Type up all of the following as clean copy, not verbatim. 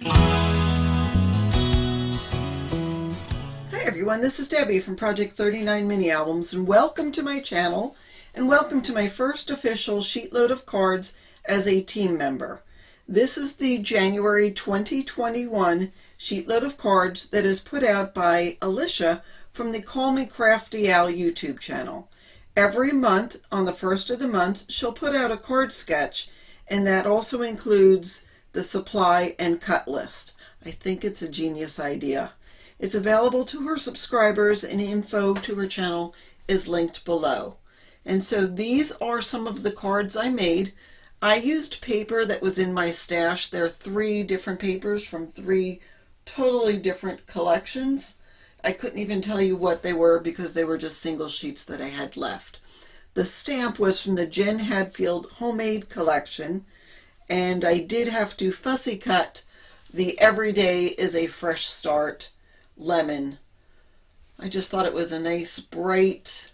Hi everyone, this is Debbie from Project 39 Mini Albums, and welcome to my channel, and welcome to my first official Sheetload of cards as a team member. This is the January 2021 Sheetload of cards that is put out by Alicia from the Call Me Crafty Al YouTube channel. Every month, on the first of the month, she'll put out a card sketch, and that also includes the supply and cut list. I think it's a genius idea. It's available to her subscribers, and info to her channel is linked below. And so these are some of the cards I made. I used paper that was in my stash. There are 3 different papers from 3 totally different collections. I couldn't even tell you what they were because they were just single sheets that I had left. The stamp was from the Jen Hadfield Homemade Collection, and I did have to fussy cut the Every Day is a Fresh Start lemon. I just thought it was a nice, bright,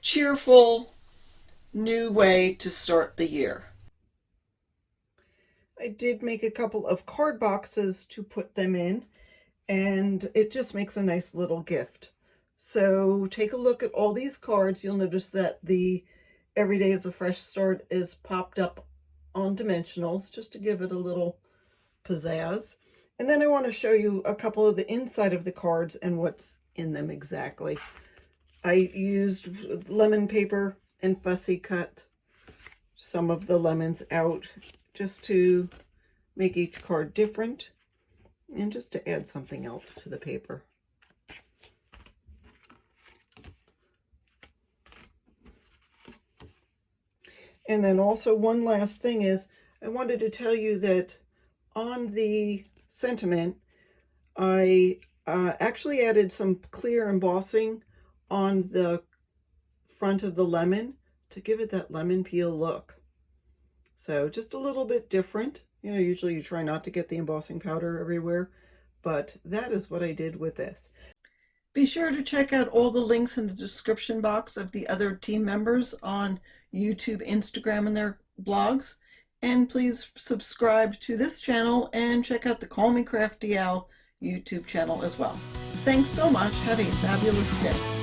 cheerful, new way to start the year. I did make a couple of card boxes to put them in, and it just makes a nice little gift. So take a look at all these cards. You'll notice that the Every Day is a Fresh Start is popped up on dimensionals just to give it a little pizzazz. And then I want to show you a couple of the inside of the cards and what's in them exactly. I used lemon paper and fussy cut some of the lemons out just to make each card different and just to add something else to the paper. And then also one last thing is I wanted to tell you that on the sentiment, I actually added some clear embossing on the front of the lemon to give it that lemon peel look. So just a little bit different. You know, usually you try not to get the embossing powder everywhere, but that is what I did with this. Be sure to check out all the links in the description box of the other team members on YouTube, Instagram, and their blogs. And please subscribe to this channel and check out the Call Me Crafty Al YouTube channel as well. Thanks so much. Have a fabulous day.